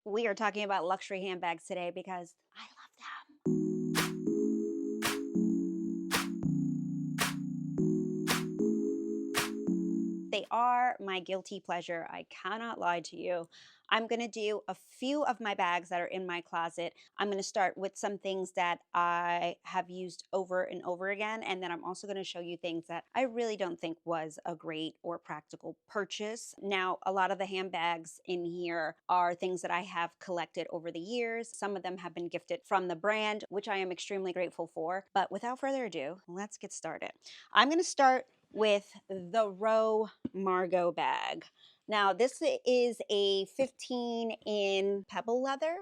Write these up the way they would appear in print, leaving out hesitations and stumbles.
We are talking about luxury handbags today because I love them. They are my guilty pleasure. I cannot lie to you. I'm going to do a few of my bags that are in my closet. I'm going to start with some things that I have used over and over again. And then I'm also going to show you things that I really don't think was a great or practical purchase. Now, a lot of the handbags in here are things that I have collected over the years. Some of them have been gifted from the brand, which I am extremely grateful for. But without further ado, let's get started. I'm going to start with the Row Margot bag. Now, this is a 15 in pebble leather.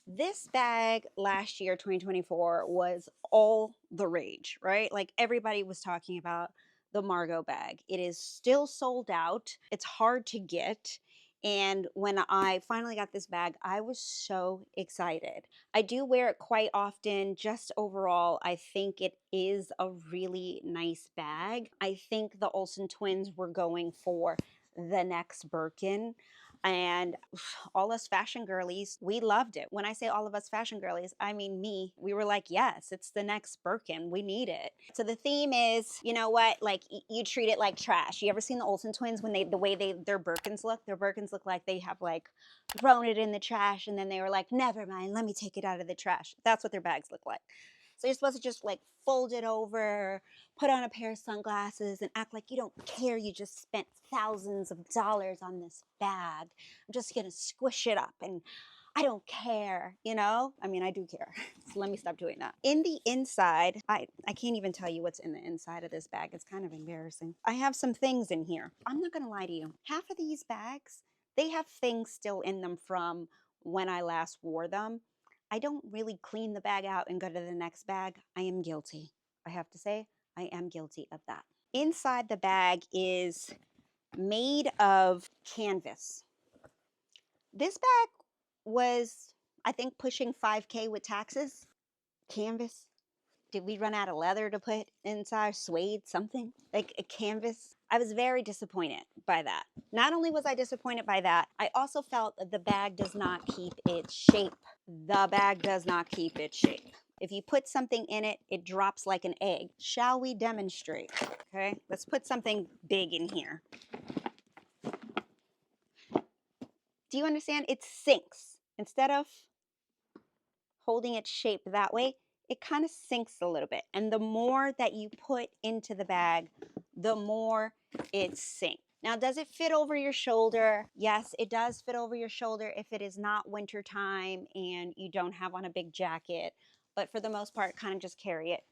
This bag last year, 2024, was all the rage, right? Like everybody was talking about the Margot bag. It is still sold out. It's hard to get. And when I finally got this bag, I was so excited. I do wear it quite often. Just overall, I think it is a really nice bag. I think the Olsen twins were going for the next Birkin. And all us fashion girlies, we loved it. When I say all of us fashion girlies, I mean me. We were like, yes, it's the next Birkin. We need it. So the theme is, you know what? Like you treat it like trash. You ever seen the Olsen twins when the way their Birkins look? Their Birkins look like they have like thrown it in the trash and then they were like, never mind, let me take it out of the trash. That's what their bags look like. So you're supposed to just like fold it over, put on a pair of sunglasses and act like you don't care. You just spent thousands of dollars on this bag. I'm just going to squish it up and I don't care, you know? I mean, I do care. So let me stop doing that. In the inside, I can't even tell you what's in the inside of this bag. It's kind of embarrassing. I have some things in here. I'm not going to lie to you. Half of these bags, they have things still in them from when I last wore them. I don't really clean the bag out and go to the next bag. I am guilty. I have to say, I am guilty of that. Inside the bag is made of canvas. This bag was, I think, pushing 5K with taxes. Canvas. Did we run out of leather to put inside? Suede, something like a canvas? I was very disappointed by that. Not only was I disappointed by that, I also felt that the bag does not keep its shape. The bag does not keep its shape. If you put something in it, it drops like an egg. Shall we demonstrate? Okay, let's put something big in here. Do you understand? It sinks. Instead of holding its shape that way, it kind of sinks a little bit. And the more that you put into the bag, the more it sinks. Now, does it fit over your shoulder? Yes, it does fit over your shoulder if it is not winter time and you don't have on a big jacket. But for the most part, kind of just carry it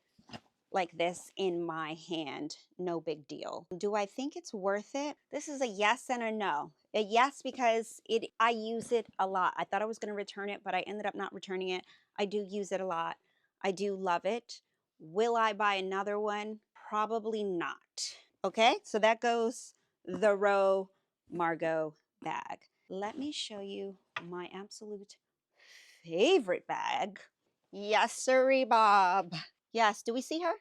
like this in my hand. No big deal. Do I think it's worth it? This is a yes and a no. A yes because I use it a lot. I thought I was going to return it, but I ended up not returning it. I do use it a lot. I do love it. Will I buy another one? Probably not. Okay, so that goes the Row Margot bag. Let me show you my absolute favorite bag. Yes, sirree, Bob. Yes, do we see her?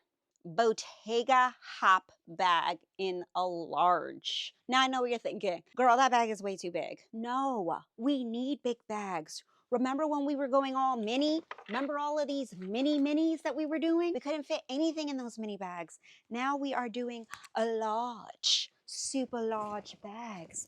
Bottega Hop bag in a large. Now I know what you're thinking. Girl, that bag is way too big. No, we need big bags. Remember when we were going all mini? Remember all of these mini minis that we were doing? We couldn't fit anything in those mini bags. Now we are doing a large, super large bags.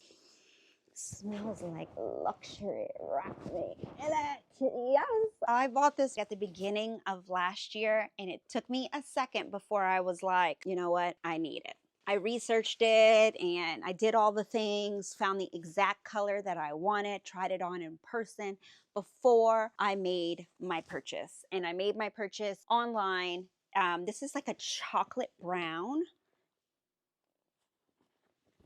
Smells like luxury. Rock me in it. Yes. I bought this at the beginning of last year and it took me a second before I was like, you know what? I need it. I researched it and I did all the things, found the exact color that I wanted, tried it on in person before I made my purchase. And I made my purchase online. This is like a chocolate brown.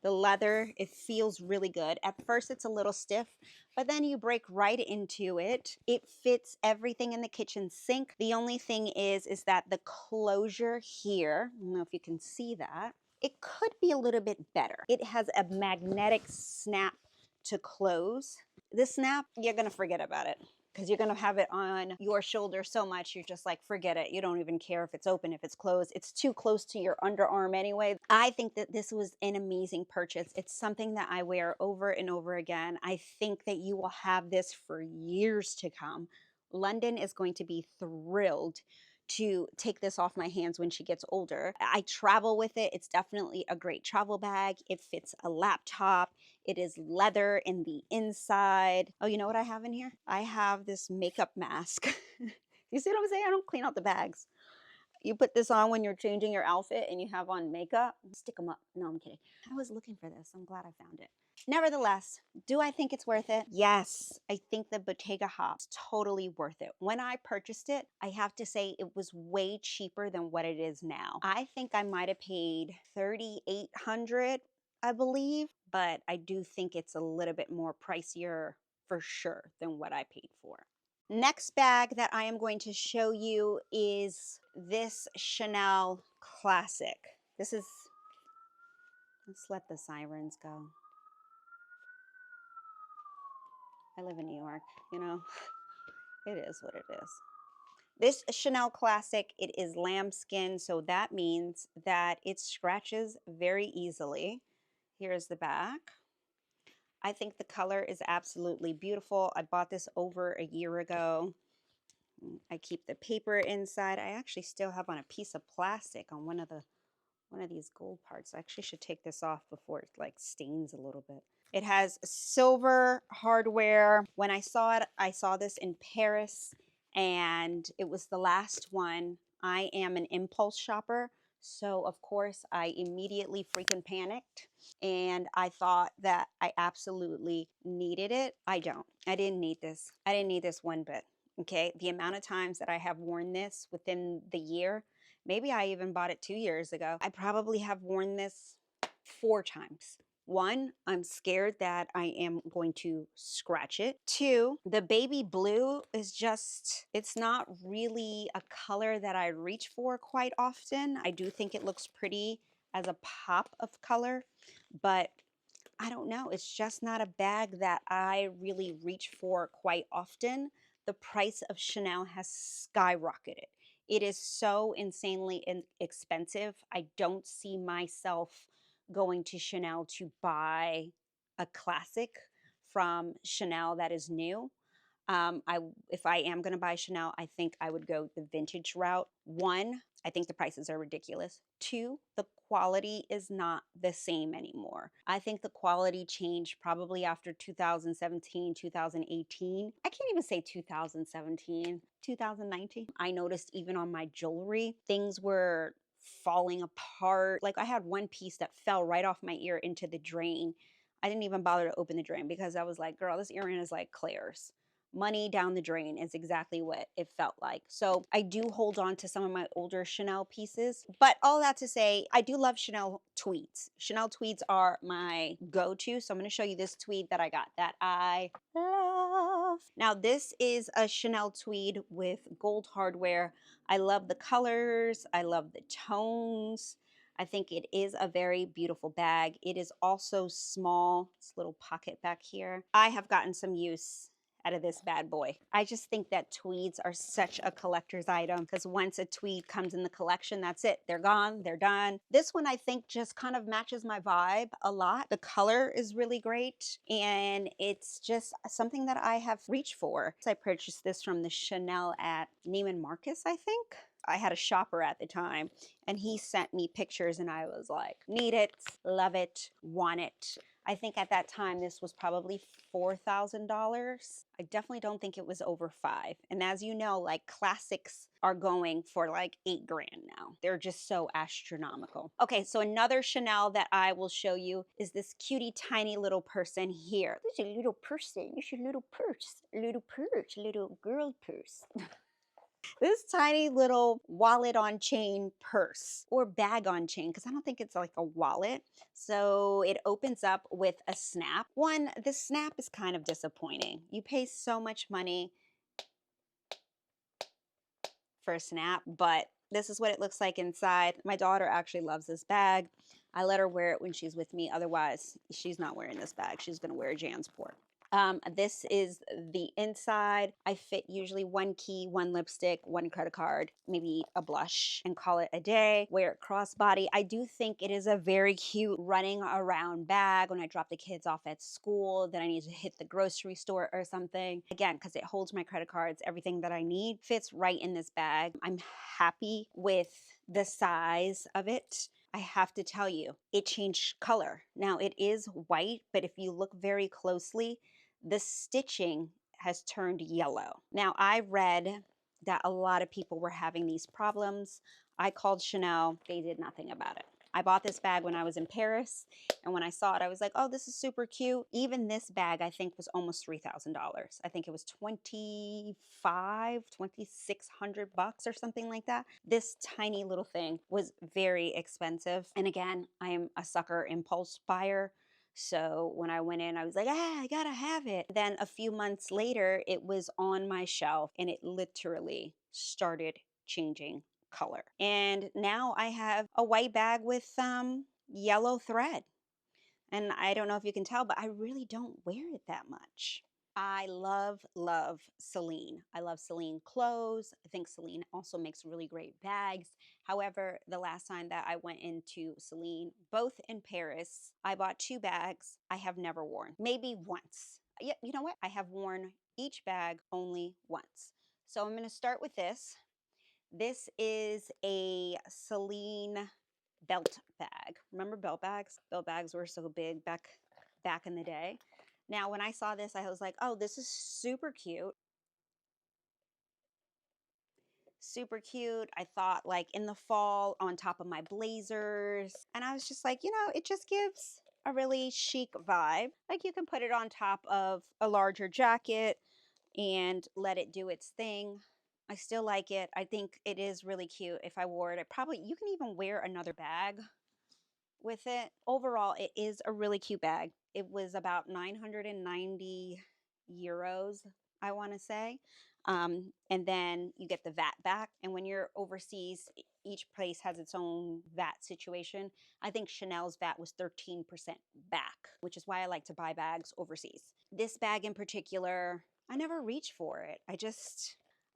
The leather, it feels really good. At first, it's a little stiff, but then you break right into it. It fits everything in the kitchen sink. The only thing is that the closure here, I don't know if you can see that, it could be a little bit better. It has a magnetic snap to close. This snap, you're gonna forget about it because you're going to have it on your shoulder so much, you're just like, forget it. You don't even care if it's open, if it's closed. It's too close to your underarm anyway. I think that this was an amazing purchase. It's something that I wear over and over again. I think that you will have this for years to come. London is going to be thrilled to take this off my hands when she gets older. I travel with it. It's definitely a great travel bag. It fits a laptop. It is leather in the inside. Oh, you know what I have in here? I have this makeup mask. You see what I'm saying? I don't clean out the bags. You put this on when you're changing your outfit and you have on makeup. Stick them up. No, I'm kidding. I was looking for this. I'm glad I found it. Nevertheless, do I think it's worth it? Yes, I think the Bottega Hop is totally worth it. When I purchased it, I have to say it was way cheaper than what it is now. I think I might have paid $3,800, I believe, but I do think it's a little bit more pricier for sure than what I paid for. Next bag that I am going to show you is this Chanel Classic. This is, let's let the sirens go. I live in New York, you know, it is what it is. This Chanel Classic, it is lambskin, so that means that it scratches very easily. Here's the back. I think the color is absolutely beautiful. I bought this over a year ago. I keep the paper inside. I actually still have on a piece of plastic on one of these gold parts. I actually should take this off before it like stains a little bit. It has silver hardware. When I saw it, I saw this in Paris and it was the last one. I am an impulse shopper, so of course I immediately freaking panicked and I thought that I absolutely needed it. I don't. I didn't need this. I didn't need this one bit. Okay, the amount of times that I have worn this within the year, maybe I even bought it 2 years ago. I probably have worn this 4 times. 1, I'm scared that I am going to scratch it. 2, the baby blue is just, it's not really a color that I reach for quite often. I do think it looks pretty as a pop of color, but I don't know. It's just not a bag that I really reach for quite often. The price of Chanel has skyrocketed. It is so insanely expensive. I don't see myself going to Chanel to buy a classic from Chanel that is new. If I am going to buy Chanel, I think I would go the vintage route. 1, I think the prices are ridiculous. 2, the quality is not the same anymore. I think the quality changed probably after 2017, 2018. I can't even say 2017, 2019. I noticed even on my jewelry, things were falling apart. Like I had one piece that fell right off my ear into the drain. I didn't even bother to open the drain because I was like, girl, this earring is like Claire's. Money down the drain is exactly what it felt like. So I do hold on to some of my older Chanel pieces, but all that to say, I do love Chanel tweeds. Chanel tweeds are my go-to. So I'm going to show you this tweed that I got that I love. Now this is a Chanel tweed with gold hardware. I love the colors. I love the tones. I think it is a very beautiful bag. It is also small. It's a little pocket back here. I have gotten some use out of this bad boy. I just think that tweeds are such a collector's item because once a tweed comes in the collection, that's it. They're gone, they're done. This one I think just kind of matches my vibe a lot. The color is really great and it's just something that I have reached for. So I purchased this from the Chanel at Neiman Marcus, I think. I had a shopper at the time and he sent me pictures and I was like, need it, love it, want it. I think at that time this was probably $4,000. I definitely don't think it was over 5. And as you know, like classics are going for like 8 grand now. They're just so astronomical. Okay, so another Chanel that I will show you is this cutie tiny little person here. This is a little person. It's a little purse, little girl purse. This tiny little wallet on chain purse or bag on chain, because I don't think it's like a wallet. So it opens up with a snap. One, the snap is kind of disappointing. You pay so much money for a snap, but this is what it looks like inside. My daughter actually loves this bag. I let her wear it when she's with me. Otherwise, she's not wearing this bag. She's going to wear a Jansport. This is the inside. I fit usually one key, one lipstick, one credit card, maybe a blush, and call it a day. Wear it crossbody. I do think it is a very cute running around bag when I drop the kids off at school, then I need to hit the grocery store or something. Again, because it holds my credit cards, everything that I need fits right in this bag. I'm happy with the size of it. I have to tell you, it changed color. Now it is white, but if you look very closely, the stitching has turned yellow. Now I read that a lot of people were having these problems. I called Chanel, they did nothing about it. I bought this bag when I was in Paris, and when I saw it, I was like, oh, this is super cute. Even this bag, I think, was almost $3,000. I think it was 2,600 bucks or something like that. This tiny little thing was very expensive. And again, I am a sucker impulse buyer. So when I went in, I was like, I gotta have it. Then a few months later, it was on my shelf and it literally started changing color. And now I have a white bag with yellow thread. And I don't know if you can tell, but I really don't wear it that much. I love Celine. I love Celine clothes. I think Celine also makes really great bags. However, the last time that I went into Celine, both in Paris, I bought two bags I have never worn. Maybe once. Yeah, you know what? I have worn each bag only once. So I'm going to start with this. This is a Celine belt bag. Remember belt bags? Belt bags were so big back in the day. Now, when I saw this, I was like, oh, this is super cute. Super cute. I thought like in the fall on top of my blazers. And I was just like, it just gives a really chic vibe. Like you can put it on top of a larger jacket and let it do its thing. I still like it. I think it is really cute. If I wore it, you can even wear another bag with it. Overall, it is a really cute bag. It was about 990 euros, I want to say. And then you get the VAT back. And when you're overseas, each place has its own VAT situation. I think Chanel's VAT was 13% back, which is why I like to buy bags overseas. This bag in particular, I never reach for it. I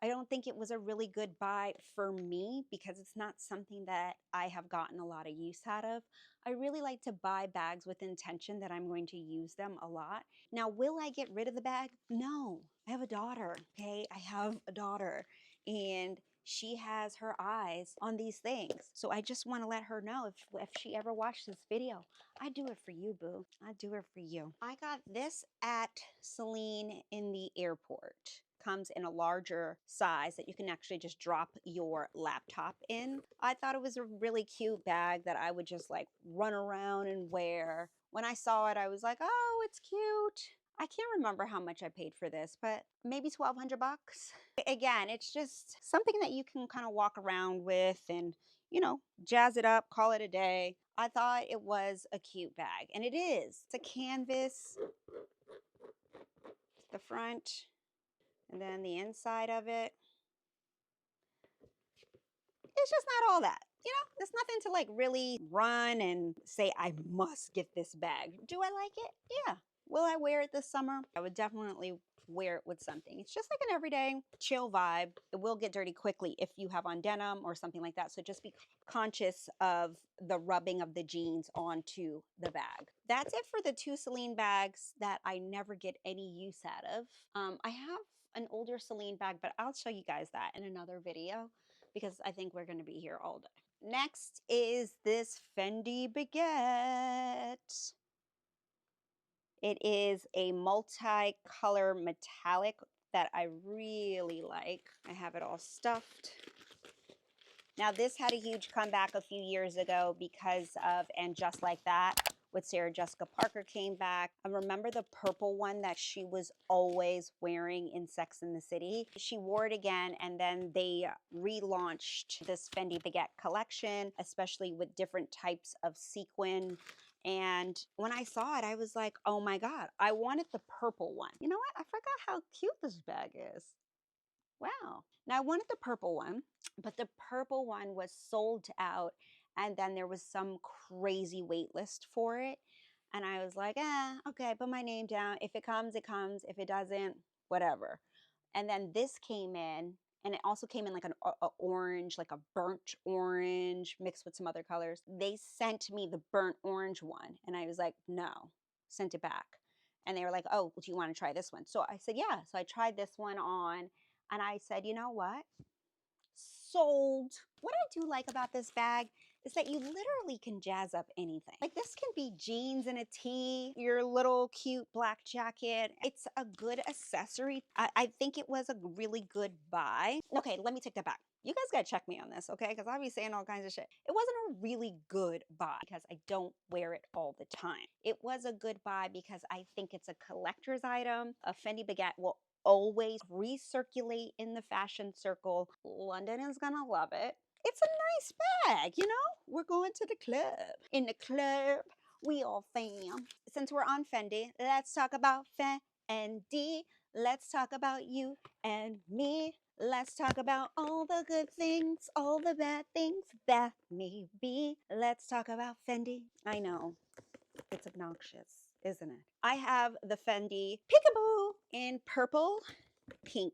don't think it was a really good buy for me because it's not something that I have gotten a lot of use out of. I really like to buy bags with intention that I'm going to use them a lot. Now, will I get rid of the bag? No. I have a daughter, okay? I have a daughter and she has her eyes on these things. So I just want to let her know if she ever watched this video, I do it for you, boo. I do it for you. I got this at Celine in the airport. Comes in a larger size that you can actually just drop your laptop in. I thought it was a really cute bag that I would just like run around and wear. When I saw it, I was like, oh, it's cute. I can't remember how much I paid for this, but maybe 1,200 bucks. Again, it's just something that you can kind of walk around with and, jazz it up, call it a day. I thought it was a cute bag, and it is. It's a canvas, the front, and then the inside of it. It's just not all that. There's nothing to like really run and say, I must get this bag. Do I like it? Yeah. Will I wear it this summer? I would definitely wear it with something. It's just like an everyday chill vibe. It will get dirty quickly if you have on denim or something like that. So just be conscious of the rubbing of the jeans onto the bag. That's it for the two Celine bags that I never get any use out of. I have an older Celine bag, but I'll show you guys that in another video because I think we're going to be here all day. Next is this Fendi baguette. It is a multi-color metallic that I really like. I have it all stuffed. Now this had a huge comeback a few years ago because of And Just Like That with Sarah Jessica Parker came back. I remember the purple one that she was always wearing in Sex and the City. She wore it again and then they relaunched this Fendi baguette collection, especially with different types of sequin. And when I saw it, I was like, oh my God, I wanted the purple one. You know what? I forgot how cute this bag is. Wow. Now I wanted the purple one, but the purple one was sold out and then there was some crazy wait list for it. And I was like, okay, put my name down. If it comes, it comes. If it doesn't, whatever. And then this came in, and it also came in like an orange, like a burnt orange mixed with some other colors. They sent me the burnt orange one, and I was like, no, sent it back. And they were like, oh, do you want to try this one? So I said, yeah. So I tried this one on, and I said, you know what? Sold. What I do like about this bag is that you literally can jazz up anything. Like this can be jeans and a tee, your little cute black jacket. It's a good accessory. I think it was a really good buy. Okay, let me take that back. You guys gotta check me on this, okay? Because I'll be saying all kinds of shit. It wasn't a really good buy because I don't wear it all the time. It was a good buy because I think it's a collector's item. A Fendi baguette will always recirculate in the fashion circle. London is gonna love it. It's a nice bag, you know? We're going to the club. In the club, we all fam. Since we're on Fendi, let's talk about Fendi. Let's talk about you and me. Let's talk about all the good things, all the bad things that may be. Let's talk about Fendi. I know, it's obnoxious, isn't it? I have the Fendi Peekaboo in purple, pink,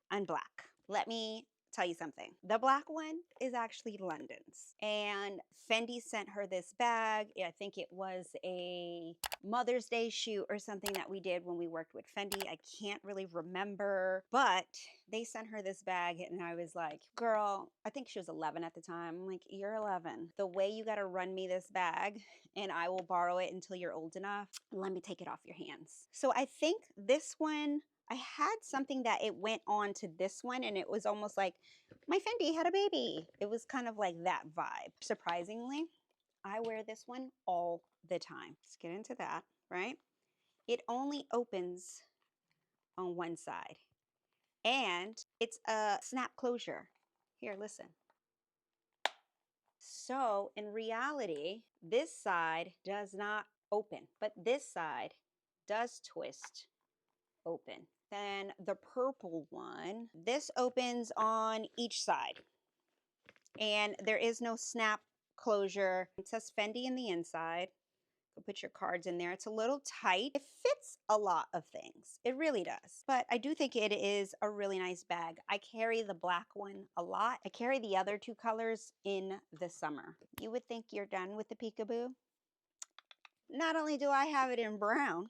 and black. Let me tell you something. The black one is actually London's. And Fendi sent her this bag. I think it was a Mother's Day shoot or something that we did when we worked with Fendi. I can't really remember, but they sent her this bag and I was like, girl, I think she was 11 at the time. I'm like, you're 11. The way you got to run me this bag and I will borrow it until you're old enough, let me take it off your hands. So I think this one, I had something that it went on to this one and it was almost like my Fendi had a baby. It was kind of like that vibe. Surprisingly, I wear this one all the time. Let's get into that, right? It only opens on one side and it's a snap closure. Here, listen. So in reality, this side does not open, but this side does twist open. Then the purple one, this opens on each side and there is no snap closure. It says Fendi in the inside. Go put your cards in there. It's a little tight. It fits a lot of things. It really does. But I do think it is a really nice bag. I carry the black one a lot. I carry the other two colors in the summer. You would think you're done with the peekaboo. Not only do I have it in brown,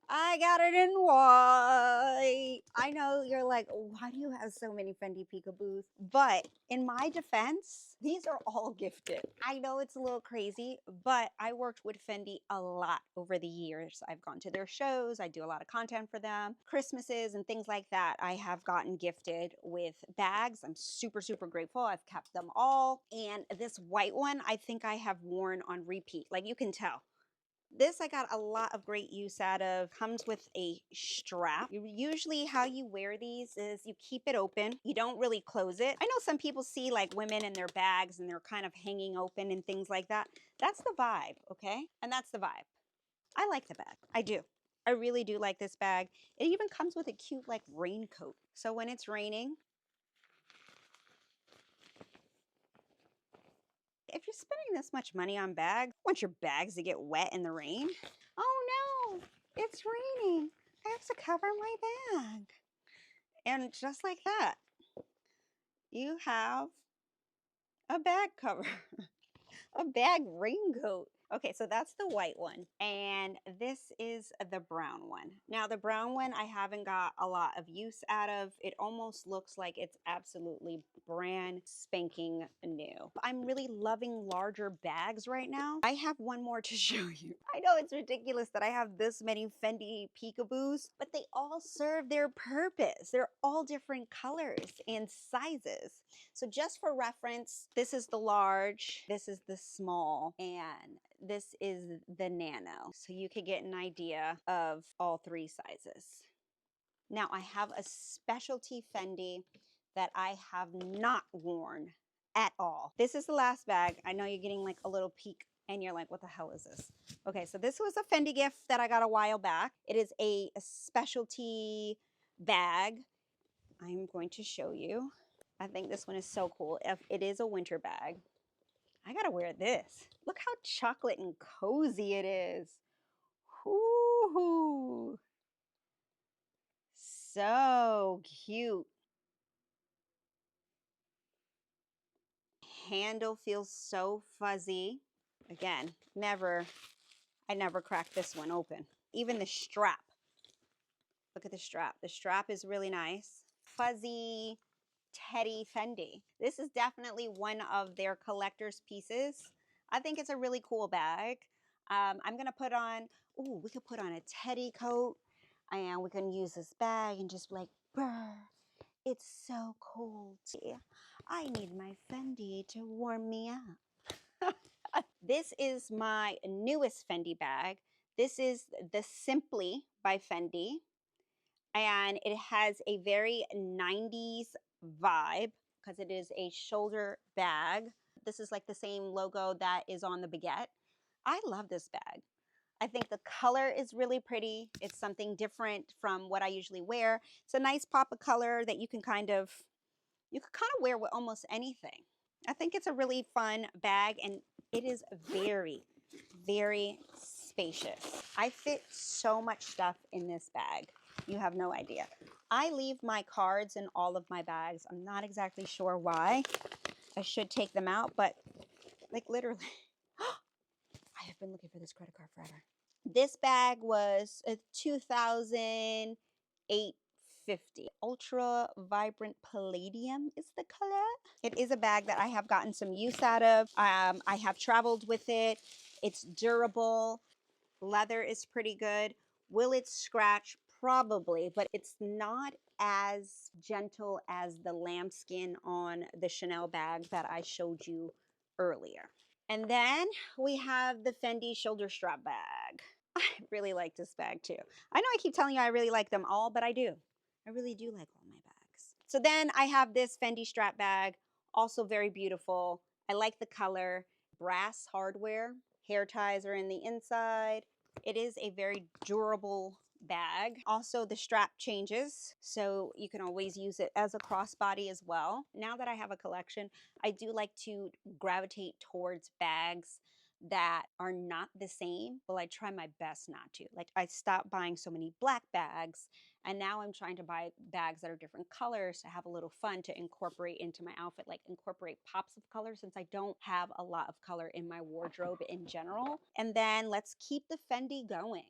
I got it in white. I know you're like, why do you have so many Fendi peekaboos? But in my defense, these are all gifted. I know it's a little crazy, but I worked with Fendi a lot over the years. I've gone to their shows. I do a lot of content for them. Christmases and things like that, I have gotten gifted with bags. I'm super, super grateful. I've kept them all. And this white one, I think I have worn on repeat. Like you can tell. This I got a lot of great use out of. Comes with a strap. Usually how you wear these is you keep it open. You don't really close it. I know some people see like women in their bags and they're kind of hanging open and things like that. That's the vibe, okay? And that's the vibe. I like the bag. I do. I really do like this bag. It even comes with a cute like raincoat. So when it's raining, if you're spending this much money on bags, I want your bags to get wet in the rain. Oh no, it's raining. I have to cover my bag. And just like that, you have a bag cover, a bag raincoat. Okay, so that's the white one. And this is the brown one. Now the brown one, I haven't got a lot of use out of. It almost looks like it's absolutely brand spanking new. I'm really loving larger bags right now. I have one more to show you. I know it's ridiculous that I have this many Fendi peekaboos, but they all serve their purpose. They're all different colors and sizes. So just for reference, this is the large, this is the small, and this is the nano. So you could get an idea of all three sizes. Now I have a specialty Fendi that I have not worn at all. This is the last bag. I know you're getting like a little peek and you're like, what the hell is this? Okay, so this was a Fendi gift that I got a while back. It is a specialty bag. I'm going to show you. I think this one is so cool. If it is a winter bag. I gotta wear this. Look how chocolate and cozy it is. Whoo-hoo. So cute. Handle feels so fuzzy. Again, I never cracked this one open. Even the strap. Look at the strap. The strap is really nice. Fuzzy Teddy Fendi. This is definitely one of their collector's pieces. I think it's a really cool bag. I'm gonna put on, ooh, we could put on a Teddy coat and we can use this bag and just be like, brr, it's so cold. I need my Fendi to warm me up. This is my newest Fendi bag. This is the Simply by Fendi, and it has a very 90s vibe because it is a shoulder bag. This is like the same logo that is on the baguette. I love this bag. I think the color is really pretty. It's something different from what I usually wear. It's a nice pop of color that you can kind of wear with almost anything. I think it's a really fun bag, and it is very, very spacious. I fit so much stuff in this bag. You have no idea. I leave my cards in all of my bags. I'm not exactly sure why. I should take them out, but like literally, I have been looking for this credit card forever. This bag was a 2008-50. Ultra Vibrant Palladium is the color. It is a bag that I have gotten some use out of. I have traveled with it. It's durable. Leather is pretty good. Will it scratch? Probably, but it's not as gentle as the lambskin on the Chanel bag that I showed you earlier. And then we have the Fendi shoulder strap bag. I really like this bag too. I know I keep telling you I really like them all, but I do. I really do like all my bags. So then I have this Fendi strap bag, also very beautiful. I like the color. Brass hardware. Hair ties are in the inside. It is a very durable bag. Also, the strap changes, so you can always use it as a crossbody as well. Now that I have a collection, I do like to gravitate towards bags that are not the same. Well, I try my best not to. Like, I stopped buying so many black bags, and now I'm trying to buy bags that are different colors to have a little fun to incorporate into my outfit, like incorporate pops of color, since I don't have a lot of color in my wardrobe in general. And then let's keep the Fendi going.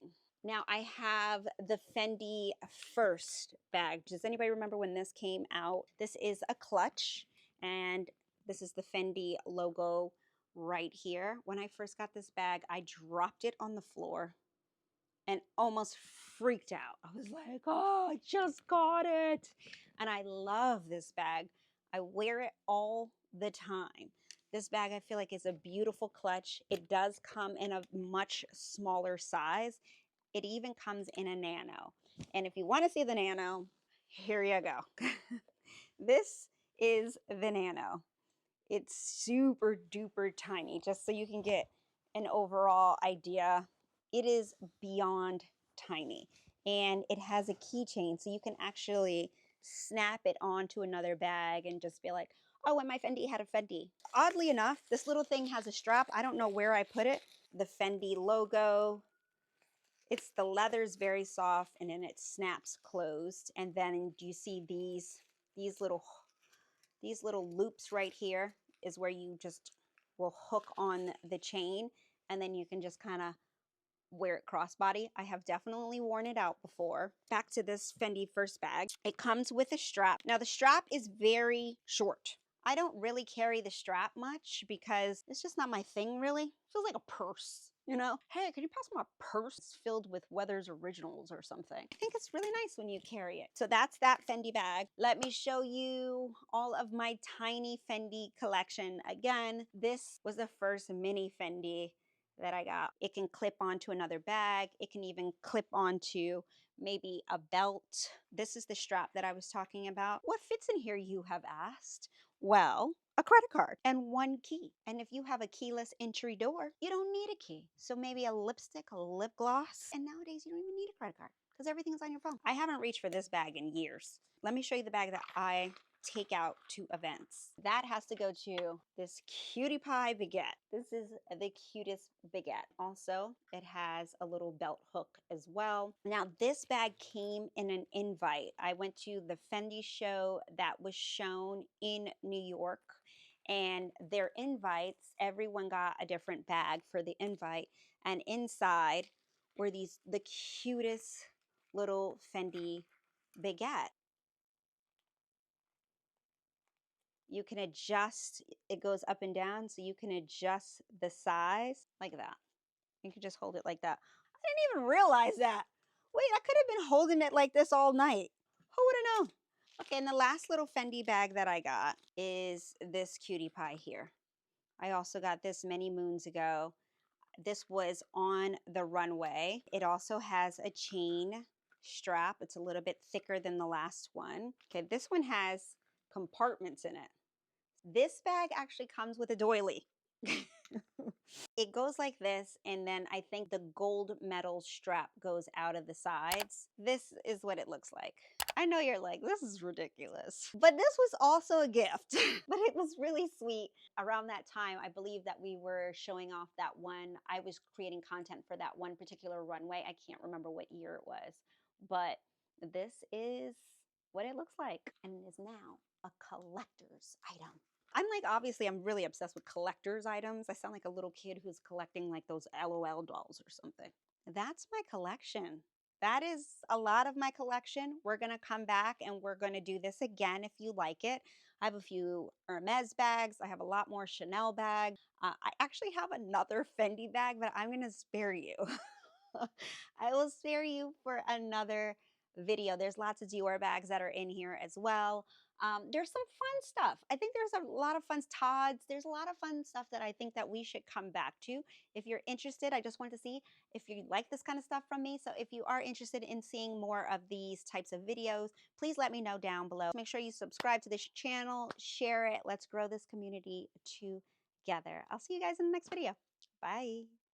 Now I have the Fendi First bag. Does anybody remember when this came out? This is a clutch, and this is the Fendi logo right here. When I first got this bag, I dropped it on the floor and almost freaked out. I was like, oh, I just got it. And I love this bag. I wear it all the time. This bag, I feel like, is a beautiful clutch. It does come in a much smaller size. It even comes in a nano. And if you want to see the nano, here you go. This is the nano. It's super duper tiny, just so you can get an overall idea. It is beyond tiny, and it has a keychain, so you can actually snap it onto another bag and just be like, oh, and my Fendi had a Fendi. Oddly enough, this little thing has a strap. I don't know where I put it. The Fendi logo. The leather's very soft, and then it snaps closed. And then you see these little loops right here is where you just will hook on the chain, and then you can just kind of wear it crossbody. I have definitely worn it out before. Back to this Fendi First bag. It comes with a strap. Now the strap is very short. I don't really carry the strap much because it's just not my thing, really. It feels like a purse, you know? Hey, could you pass me a purse filled with Weathers Originals or something? I think it's really nice when you carry it. So that's that Fendi bag. Let me show you all of my tiny Fendi collection. Again, this was the first mini Fendi that I got. It can clip onto another bag. It can even clip onto maybe a belt. This is the strap that I was talking about. What fits in here, you have asked? Well, a credit card and one key. And if you have a keyless entry door, you don't need a key. So maybe a lipstick, a lip gloss. And nowadays you don't even need a credit card because everything's on your phone. I haven't reached for this bag in years. Let me show you the bag that I take out to events. That has to go to this cutie pie baguette. This is the cutest baguette. Also, it has a little belt hook as well. Now, this bag came in an invite. I went to the Fendi show that was shown in New York, and their invites, everyone got a different bag for the invite, and inside were the cutest little Fendi baguette. You can adjust, it goes up and down, so you can adjust the size like that. You can just hold it like that. I didn't even realize that. Wait, I could have been holding it like this all night. Who would have known? Okay, and the last little Fendi bag that I got is this cutie pie here. I also got this many moons ago. This was on the runway. It also has a chain strap. It's a little bit thicker than the last one. Okay, this one has compartments in it. This bag actually comes with a doily. It goes like this, and then I think the gold metal strap goes out of the sides. This is what it looks like. I know you're like, this is ridiculous. But this was also a gift. But it was really sweet. Around that time, I believe that we were showing off that one. I was creating content for that one particular runway. I can't remember what year it was. But this is what it looks like. And it is now a collector's item. I'm like, obviously, I'm really obsessed with collector's items. I sound like a little kid who's collecting like those LOL dolls or something. That's my collection. That is a lot of my collection. We're going to come back and we're going to do this again if you like it. I have a few Hermes bags. I have a lot more Chanel bags. I actually have another Fendi bag, but I'm going to spare you. I will spare you for another video. There's lots of Dior bags that are in here as well. There's some fun stuff. I think there's a lot of fun Tod's. There's a lot of fun stuff that I think that we should come back to. If you're interested, I just want to see if you like this kind of stuff from me. So if you are interested in seeing more of these types of videos, please let me know down below. Make sure you subscribe to this channel, share it. Let's grow this community together. I'll see you guys in the next video. Bye.